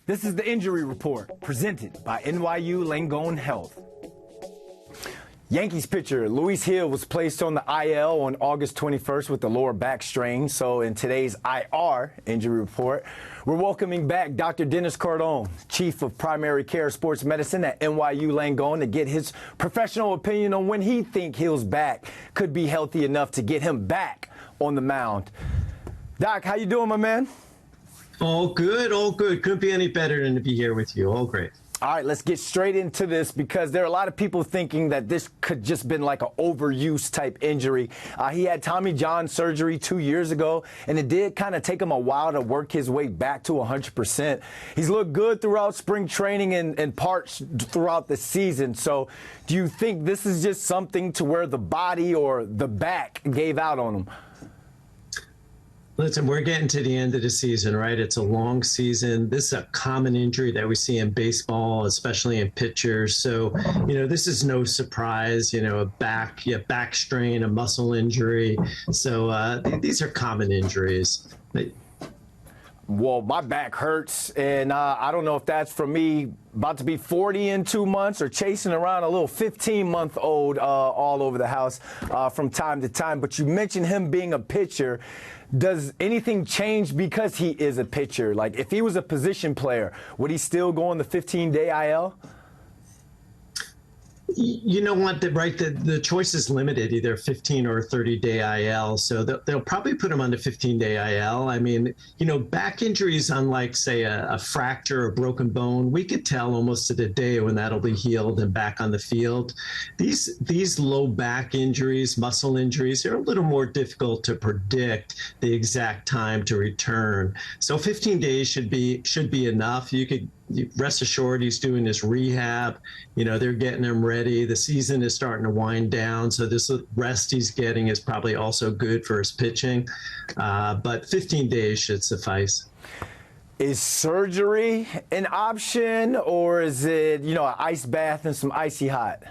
This is the injury report presented by NYU Langone Health. Yankees pitcher Luis Gil was placed on the IL on August 21st with the lower back strain. So in today's IR injury report, we're welcoming back Dr. Dennis Cardone, Chief of Primary Care Sports Medicine at NYU Langone, to get his professional opinion on when he thinks Gil's back could be healthy enough to get him back on the mound. Doc, how you doing, my man? All good, all good. Couldn't be any better than to be here with you. All great. All right, let's get straight into this because there are a lot of people thinking that this could just been like an overuse type injury. He had Tommy John surgery 2 years ago, and it did kind of take him a while to work his way back to 100%. He's looked good throughout spring training and parts throughout the season. So do you think this is just something to where the body or the back gave out on him? Listen, we're getting to the end of the season, right? It's a long season. This is a common injury that we see in baseball, especially in pitchers. So, this is no surprise, a back strain, a muscle injury. So these are common injuries. Well, my back hurts, and I don't know if that's for me about to be 40 in 2 months or chasing around a little 15-month-old all over the house from time to time. But you mentioned him being a pitcher. Does anything change because he is a pitcher? Like, if he was a position player, would he still go on the 15-day IL? You know what? The choice is limited, either 15 or 30-day IL. So they'll probably put him on the 15-day IL. I mean, back injuries, unlike, say, a fracture or broken bone, we could tell almost to the day when that'll be healed and back on the field. These low back injuries, muscle injuries, are a little more difficult to predict the exact time to return. So 15 days should be enough. Rest assured he's doing this rehab. They're getting him ready. The season is starting to wind down, so this rest he's getting is probably also good for his pitching. But 15 days should suffice. Is surgery an option, or is it, an ice bath and some icy hot?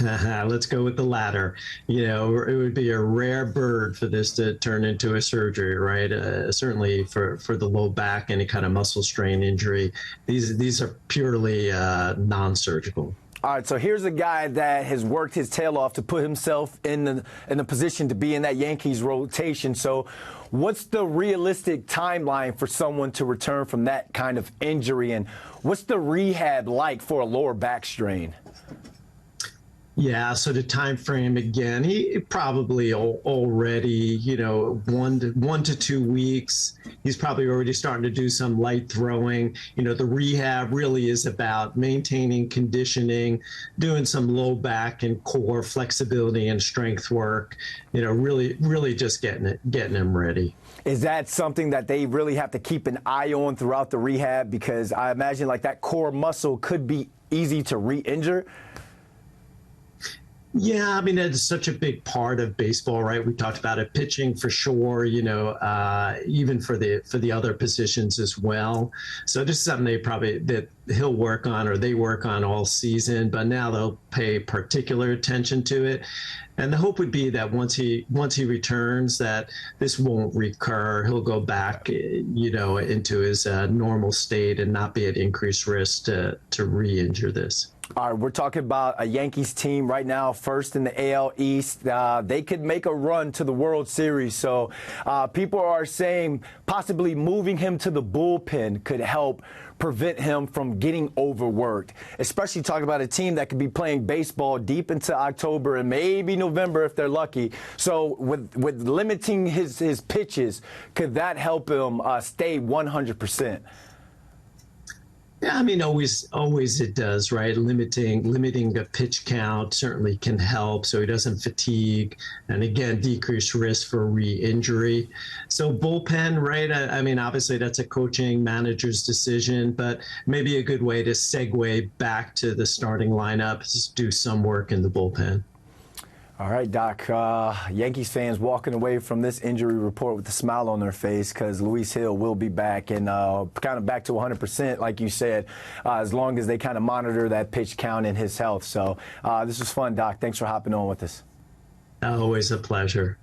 Let's go with the latter. It would be a rare bird for this to turn into a surgery, right? Certainly for the low back, any kind of muscle strain injury. These are purely non-surgical. All right, so here's a guy that has worked his tail off to put himself in the position to be in that Yankees rotation. So what's the realistic timeline for someone to return from that kind of injury? And what's the rehab like for a lower back strain? Yeah, so the time frame, again, he probably already, 1 to 2 weeks. He's probably already starting to do some light throwing. The rehab really is about maintaining conditioning, doing some low back and core flexibility and strength work. Really just getting him ready. Is that something that they really have to keep an eye on throughout the rehab? Because I imagine like that core muscle could be easy to re-injure. Yeah, I mean, that's such a big part of baseball, right? We talked about it, pitching for sure, even for the other positions as well. So this is something that he'll work on, or they work on all season, but now they'll pay particular attention to it. And the hope would be that once he returns, that this won't recur. He'll go back, into his normal state and not be at increased risk to re-injure this. All right, we're talking about a Yankees team right now, first in the AL East. They could make a run to the World Series. So people are saying possibly moving him to the bullpen could help prevent him from getting overworked, especially talking about a team that could be playing baseball deep into October and maybe November if they're lucky. So with limiting his pitches, could that help him stay 100%? Yeah, I mean, always it does, right? Limiting the pitch count certainly can help so he doesn't fatigue and, again, decrease risk for re-injury. So bullpen, right? I mean, obviously that's a coaching manager's decision, but maybe a good way to segue back to the starting lineup is do some work in the bullpen. All right, Doc. Yankees fans walking away from this injury report with a smile on their face because Luis Gil will be back and kind of back to 100%, like you said, as long as they kind of monitor that pitch count and his health. So this was fun, Doc. Thanks for hopping on with us. Always a pleasure.